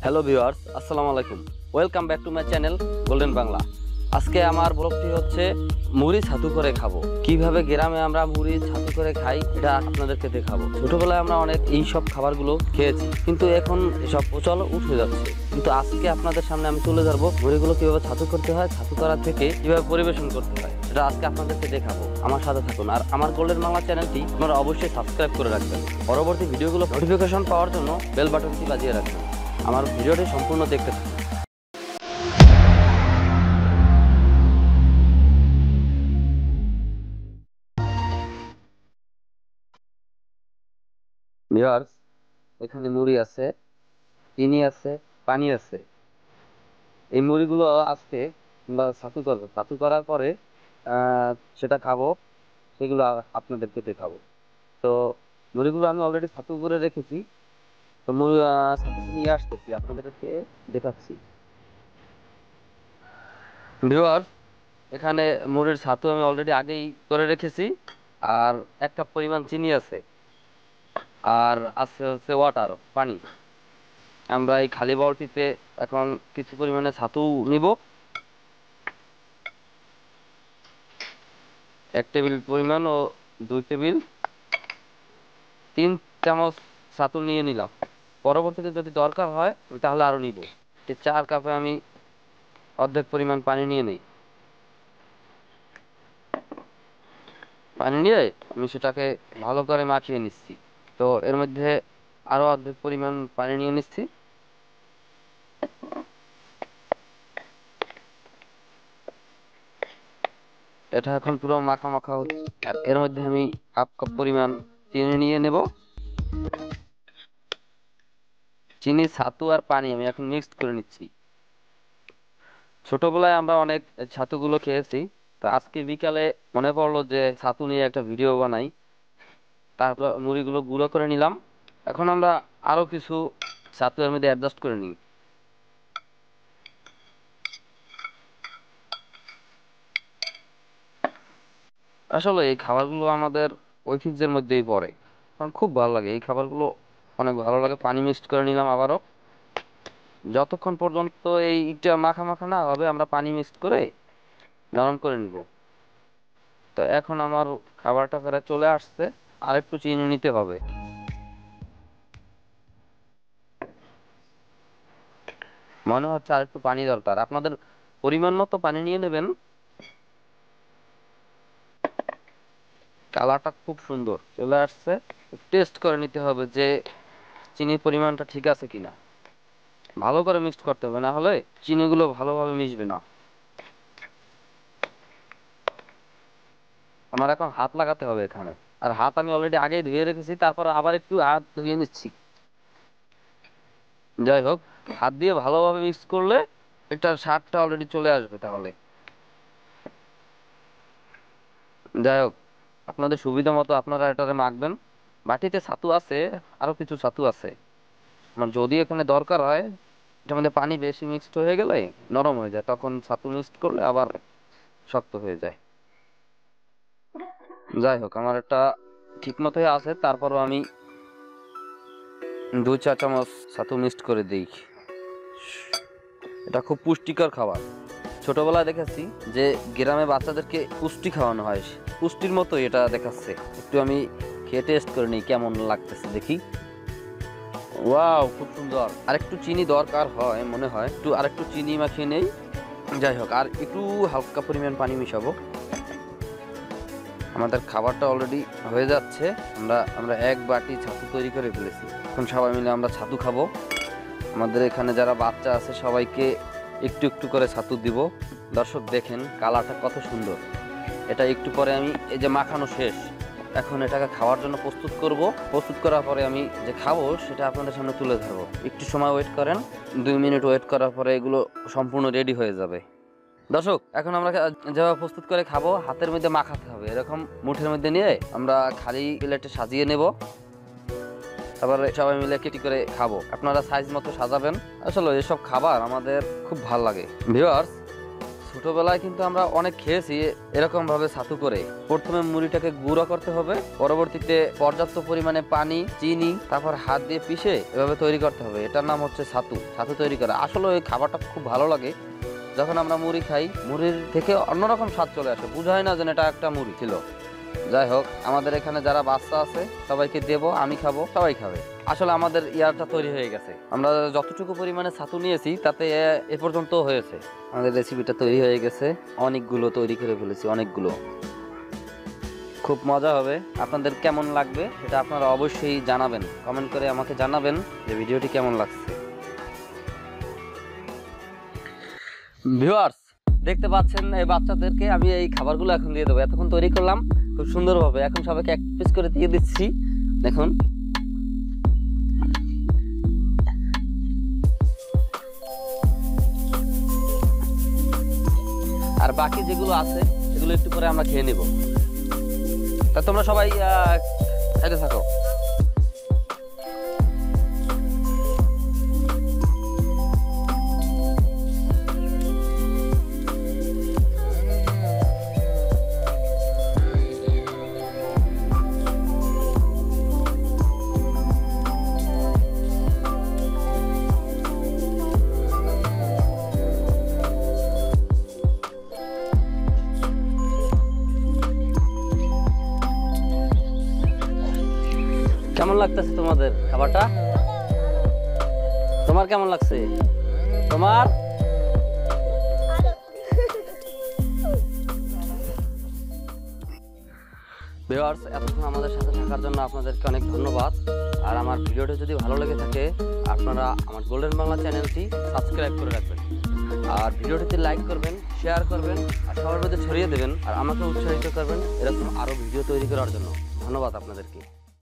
Hello viewers, আসসালামু আলাইকুম। Welcome back to my channel golden Bangla. আজকে আমার ব্লগটি হচ্ছে মুড়ি ছাতু করে খাবো। কিভাবে গ্রামে আমরা মুড়ি ছাতু করে খাই এটা আপনাদেরকে দেখাবো। ছোটবেলায় আমরা অনেক এই সব খাবারগুলো খেয়েছি, কিন্তু এখন এসব প্রচল উঠে যাচ্ছে। কিন্তু আজকে আপনাদের সামনে আমি তুলে ধরবো মুড়িগুলো কিভাবে ছাতু করতে হয়, ছাতু করা থেকে কিভাবে পরিবেশন করতে হয় সেটা আজকে আপনাদেরকে দেখাবো। আমার সাথে থাকুন আর আমার গোল্ডেন বাংলা চ্যানেলটি আপনারা অবশ্যই সাবস্ক্রাইব করে রাখবেন। পরবর্তী ভিডিওগুলো নোটিফিকেশন পাওয়ার জন্য বেল বাটনটি বাজিয়ে রাখবেন। আমার ভিডিওটি সম্পূর্ণ দেখতে থাকুন। ভিউয়ার্স, এখানে মুড়ি আছে, চিনি আছে, পানি আছে। এই মুড়িগুলো আজকে আমরা ছাতু করবো। ছাতু করার পরে সেটা খাবো, সেগুলো আপনাদেরকে দেখাবো। তো মুড়িগুলো আমি অলরেডি ছাতু করে রেখেছি। তো মুড়ি ছাতু নিয়ে আসতেছি, আপনাদেরকে দেখাচ্ছি। ভিউয়ার্স, এখানে মুড়ির ছাতু আমি অলরেডি আগেই করে রেখেছি। আর এক কাপ পরিমাণ চিনি আছে, আর আছে হচ্ছে ওয়াটার, পানি। আমরা এই খালি বালতিতে এখন কিছু পরিমাণে ছাতু নিব। 1 টেবিল পরিমাণ ও 2 টেবিল, 3 চামচ ছাতু নিয়ে নিলাম। পরবর্তীতে যদি দরকার হয় তাহলে আরো নিব। 4 কাপে আমি অর্ধেক পরিমাণ পানি নিয়ে নিই। পানি নিয়ে আমি সেটাকে ভালো করে মাখিয়ে নিচ্ছি। তো এর মধ্যে আরো অর্ধেক পরিমাণ পানি নিয়ে নিচ্ছি। এটা এখন পুরো মাখা মাখা হচ্ছে। আর এর মধ্যে আমি 1/2 কাপ পরিমাণ চিনি নিয়ে নেব। চিনি, ছাতু আর পানি আমি এখন মিক্সড করে নিচ্ছি। ছোটবেলায় আমরা অনেক ছাতুগুলো খেয়েছি। তো আজকে বিকালে মনে পড়লো যে ছাতু নিয়ে একটা ভিডিও বানাই। তারপর মুড়িগুলো গুঁড়ো করে নিলাম। এখন আমরা আরো কিছু ছাতু এর মধ্যে অ্যাডজাস্ট করে নিই। আসলে এই খাবারগুলো আমাদের ঐতিহ্যের মধ্যেই পড়ে, কারণ খুব ভালো লাগে এই খাবারগুলো, অনেক ভালো লাগে। পানি মিক্সড করে নিলাম আবারও। যতক্ষণ পর্যন্ত এইটা মাখা মাখা না হবে আমরা পানি মিক্সড করে নরম করে নিব। তো এখন আমার খাবারটা প্রায় চলে আসছে, আর একটু চিনি নিতে হবে। মনে হচ্ছে আর একটু পানি দরকার, আপনাদের পরিমাণ মতো পানি নিয়ে নেবেন। কালারটা খুব সুন্দর চলে আসছে। টেস্ট করে নিতে হবে যে চিনির পরিমাণটা ঠিক আছে কিনা। ভালো করে মিক্সড করতে হবে, না হলে চিনিগুলো ভালোভাবে মিশবে না। আমার এখন হাত লাগাতে হবে এখানে। আর হাত আমি অলরেডি আগেই ধুয়ে রেখেছি, তারপর আবার একটু হাত ধুয়ে নিচ্ছি। যাই হোক, হাত দিয়ে ভালোভাবে মিক্স করলে এটার স্বাদটা অলরেডি চলে আসবে তাহলে। যাই হোক, আপনাদের সুবিধা মতো আপনারা এটাতে মাখবেন। বাটিতে ছাতু আছে, আরো কিছু ছাতু আছে। মানে যদি এখানে দরকার হয়, এটার মধ্যে পানি বেশি মিক্সড হয়ে গেলে নরম হয়ে যায়, তখন ছাতু মিক্সড করলে আবার শক্ত হয়ে যায়। যাই হোক, আমার এটা ঠিক মতোই আছে। তারপরও আমি 2-4 চামচ ছাতু মিক্সড করে দিই। এটা খুব পুষ্টিকর খাবার। ছোটবেলায় দেখেছি যে গ্রামে বাচ্চাদেরকে পুষ্টি খাওয়ানো হয়, পুষ্টির মতো এটা দেখাচ্ছে। একটু আমি খেয়ে টেস্ট করে নিই কেমন লাগতেছে, দেখি। ওয়াও, খুব সুন্দর। আরেকটু চিনি দরকার হয় মনে হয়, একটু আরেকটু চিনি মাখিয়ে নেই। যাই হোক, আর একটু হালকা পরিমাণ পানি মিশাবো। আমাদের খাবারটা অলরেডি হয়ে যাচ্ছে। আমরা 1 বাটি ছাতু তৈরি করে ফেলেছি। এখন সবাই মিলে আমরা ছাতু খাবো। আমাদের এখানে যারা বাচ্চা আছে সবাইকে একটু একটু করে ছাতু দিব। দর্শক দেখেন কালারটা কত সুন্দর। এটা একটু পরে আমি এই যে মাখানো শেষ, এখন এটাকে খাওয়ার জন্য প্রস্তুত করব। প্রস্তুত করার পরে আমি যে খাবো সেটা আপনাদের সামনে তুলে ধরবো। একটু সময় ওয়েট করেন, 2 মিনিট ওয়েট করার পরে এগুলো সম্পূর্ণ রেডি হয়ে যাবে। দর্শক, এখন আমরা যেভাবে প্রস্তুত করে খাবো, হাতের মধ্যে মাখাতে হবে। এরকম মুঠের মধ্যে নিয়ে আমরা খালি প্লেটে সাজিয়ে নেব। তারপরে সবাই মিলে কেটে করে খাবো। আপনারা সাইজ মতো সাজাবেন। আসলে এসব খাবার আমাদের খুব ভালো লাগে। ভিউয়ার্স, ছোটবেলায় কিন্তু আমরা অনেক খেয়েছি এরকম ভাবে ছাতু করে। প্রথমে মুড়িটাকে গুঁড়ো করতে হবে, পরবর্তীতে পর্যাপ্ত পরিমাণে পানি, চিনি, তারপর হাত দিয়ে পিষে এভাবে তৈরি করতে হবে। এটার নাম হচ্ছে ছাতু। ছাতু তৈরি করা আসলে ওই খাবারটা খুব ভালো লাগে। যখন আমরা মুড়ি খাই, মুড়ির থেকে অন্যরকম স্বাদ চলে আসে, বোঝায় না যে এটা একটা মুড়ি ছিল। যাই হোক, আমাদের এখানে যারা বাচ্চা আছে সবাইকে দেব, আমি খাবো, সবাই খাবে। আসলে আমাদের ইয়ারটা তৈরি হয়ে গেছে। আমরা যতটুকু পরিমাণে ছাতু নিয়েছি তাতে এ পর্যন্ত হয়েছে। আমাদের রেসিপিটা তৈরি হয়ে গেছে, অনেকগুলো তৈরি করে ফেলেছি, অনেকগুলো। খুব মজা হবে। আপনাদের কেমন লাগবে সেটা আপনারা অবশ্যই জানাবেন, কমেন্ট করে আমাকে জানাবেন যে ভিডিওটি কেমন লাগছে। ভিউয়ার্স, দেখতে পাচ্ছেন এই বাচ্চাদেরকে আমি এই খাবারগুলো এখন দিয়ে দেবো। এতক্ষণ তৈরি করলাম খুব সুন্দরভাবে, এখন সবাইকে এক পিস করে দিয়ে দিচ্ছি। দেখুন, আর বাকি যেগুলো আছে এগুলো একটু পরে আমরা খেয়ে নিব। তা তোমরা সবাই খাইতে থাকো। কেমন লাগতেছে তোমাদের খাবারটা? তোমার কেমন লাগছে? তোমার ভিউয়ার্স, এতক্ষণ আমাদের সাথে থাকার জন্য আপনাদেরকে অনেক ধন্যবাদ। আর আমার ভিডিওটা যদি ভালো লেগে থাকে আপনারা আমার গোল্ডেন বাংলা চ্যানেলটি সাবস্ক্রাইব করে রাখবেন, আর ভিডিওটিতে লাইক করবেন, শেয়ার করবেন, আর সবার মধ্যে ছড়িয়ে দেবেন, আর আমাকে উৎসাহিত করবেন এরকম আরও ভিডিও তৈরি করার জন্য। ধন্যবাদ আপনাদেরকে।